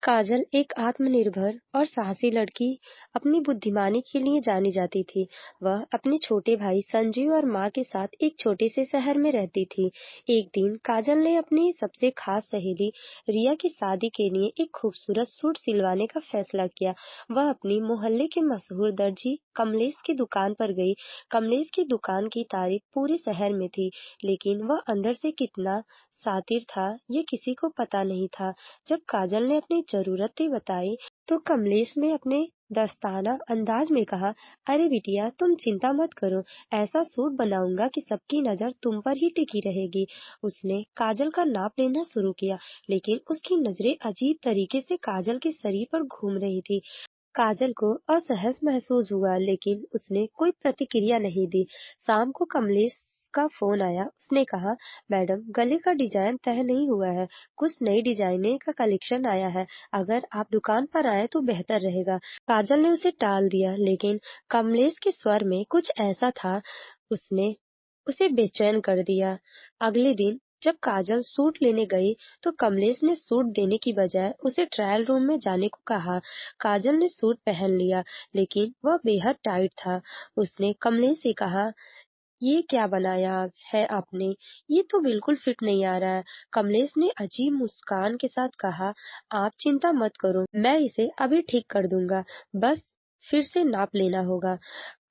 काजल एक आत्मनिर्भर और साहसी लड़की अपनी बुद्धिमानी के लिए जानी जाती थी। वह अपने छोटे भाई संजीव और माँ के साथ एक छोटे से शहर में रहती थी। एक दिन काजल ने अपनी सबसे खास सहेली रिया की शादी के लिए एक खूबसूरत सूट सिलवाने का फैसला किया। वह अपनी मोहल्ले के मशहूर दर्जी कमलेश की दुकान पर गई। कमलेश की दुकान की तारीफ पूरे शहर में थी, लेकिन वह अंदर से कितना शातिर था ये किसी को पता नहीं था। जब काजल ने अपनी जरूरतें बताई, तो कमलेश ने अपने दस्ताना अंदाज में कहा, अरे बिटिया तुम चिंता मत करो, ऐसा सूट बनाऊंगा कि सबकी नजर तुम पर ही टिकी रहेगी। उसने काजल का नाप लेना शुरू किया, लेकिन उसकी नजरें अजीब तरीके से काजल के शरीर पर घूम रही थी। काजल को असहज महसूस हुआ, लेकिन उसने कोई प्रतिक्रिया नहीं दी। शाम को कमलेश का फोन आया। उसने कहा, मैडम गले का डिजाइन तय नहीं हुआ है, कुछ नई डिजाइने का कलेक्शन आया है, अगर आप दुकान पर आए तो बेहतर रहेगा। काजल ने उसे टाल दिया, लेकिन कमलेश के स्वर में कुछ ऐसा था, उसने उसे बेचैन कर दिया। अगले दिन जब काजल सूट लेने गई, तो कमलेश ने सूट देने की बजाय उसे ट्रायल रूम में जाने को कहा। काजल ने सूट पहन लिया, लेकिन वह बेहद टाइट था। उसने कमलेश से कहा, ये क्या बनाया है आपने? ये तो बिल्कुल फिट नहीं आ रहा है। कमलेश ने अजीब मुस्कान के साथ कहा, आप चिंता मत करो, मैं इसे अभी ठीक कर दूंगा, बस फिर से नाप लेना होगा।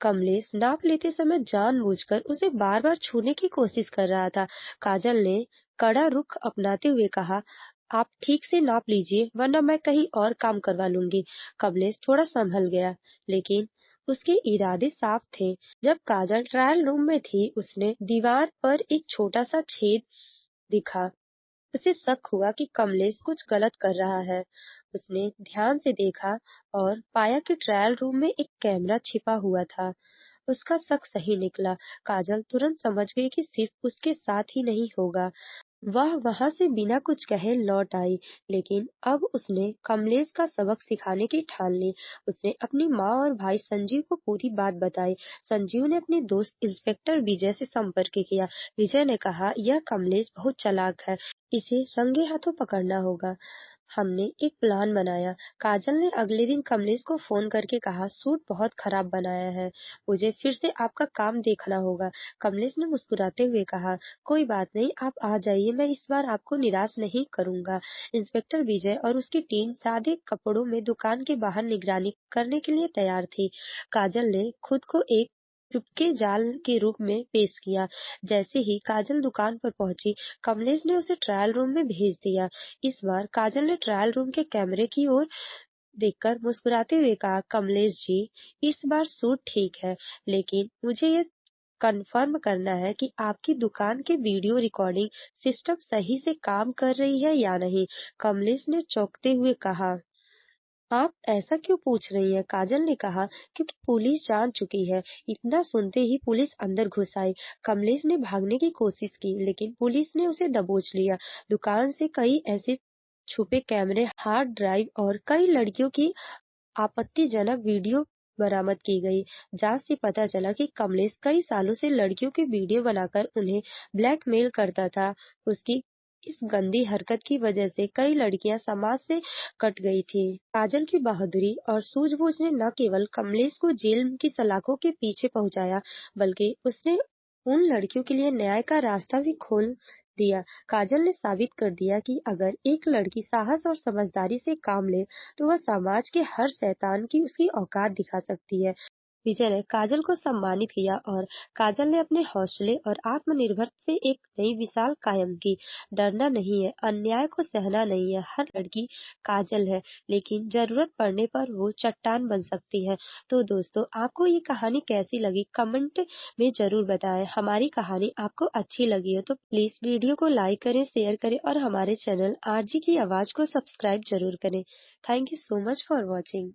कमलेश नाप लेते समय जानबूझकर उसे बार बार छूने की कोशिश कर रहा था। काजल ने कड़ा रुख अपनाते हुए कहा, आप ठीक से नाप लीजिए, वरना मैं कहीं और काम करवा लूंगी। कमलेश थोड़ा संभल गया, लेकिन उसके इरादे साफ थे। जब काजल ट्रायल रूम में थी, उसने दीवार पर एक छोटा सा छेद दिखा। उसे शक हुआ कि कमलेश कुछ गलत कर रहा है। उसने ध्यान से देखा और पाया कि ट्रायल रूम में एक कैमरा छिपा हुआ था। उसका शक सही निकला। काजल तुरंत समझ गई कि सिर्फ उसके साथ ही नहीं होगा। वह वहां से बिना कुछ कहे लौट आई, लेकिन अब उसने कमलेश का सबक सिखाने की ठान ली। उसने अपनी माँ और भाई संजीव को पूरी बात बताई। संजीव ने अपने दोस्त इंस्पेक्टर विजय से संपर्क किया। विजय ने कहा, यह कमलेश बहुत चालाक है, इसे रंगे हाथों पकड़ना होगा। हमने एक प्लान बनाया। काजल ने अगले दिन कमलेश को फोन करके कहा, सूट बहुत खराब बनाया है, मुझे फिर से आपका काम देखना होगा। कमलेश ने मुस्कुराते हुए कहा, कोई बात नहीं, आप आ जाइए, मैं इस बार आपको निराश नहीं करूंगा। इंस्पेक्टर विजय और उसकी टीम सादे कपड़ों में दुकान के बाहर निगरानी करने के लिए तैयार थी। काजल ने खुद को एक चुपके जाल के रूप में पेश किया। जैसे ही काजल दुकान पर पहुंची, कमलेश ने उसे ट्रायल रूम में भेज दिया। इस बार काजल ने ट्रायल रूम के कैमरे की ओर देखकर मुस्कुराते हुए कहा, कमलेश जी, इस बार सूट ठीक है, लेकिन मुझे ये कंफर्म करना है कि आपकी दुकान के वीडियो रिकॉर्डिंग सिस्टम सही से काम कर रही है या नहीं। कमलेश ने चौंकते हुए कहा, आप ऐसा क्यों पूछ रही हैं? काजल ने कहा, क्योंकि पुलिस जान चुकी है। इतना सुनते ही पुलिस अंदर घुस आई। कमलेश ने भागने की कोशिश की, लेकिन पुलिस ने उसे दबोच लिया। दुकान से कई ऐसे छुपे कैमरे, हार्ड ड्राइव और कई लड़कियों की आपत्तिजनक वीडियो बरामद की गई। जांच से पता चला कि कमलेश कई सालों से लड़कियों की वीडियो बनाकर उन्हें ब्लैकमेल करता था। उसकी इस गंदी हरकत की वजह से कई लड़कियां समाज से कट गई थी। काजल की बहादुरी और सूझबूझ ने न केवल कमलेश को जेल की सलाखों के पीछे पहुंचाया, बल्कि उसने उन लड़कियों के लिए न्याय का रास्ता भी खोल दिया। काजल ने साबित कर दिया कि अगर एक लड़की साहस और समझदारी से काम ले, तो वह समाज के हर शैतान की उसकी औकात दिखा सकती है। विजय ने काजल को सम्मानित किया और काजल ने अपने हौसले और आत्मनिर्भर से एक नई मिसाल कायम की। डरना नहीं है, अन्याय को सहना नहीं है। हर लड़की काजल है, लेकिन जरूरत पड़ने पर वो चट्टान बन सकती है। तो दोस्तों, आपको ये कहानी कैसी लगी कमेंट में जरूर बताएं। हमारी कहानी आपको अच्छी लगी हो तो प्लीज वीडियो को लाइक करें, शेयर करें और हमारे चैनल आरजी की आवाज को सब्सक्राइब जरूर करें। Thank you so much for watching.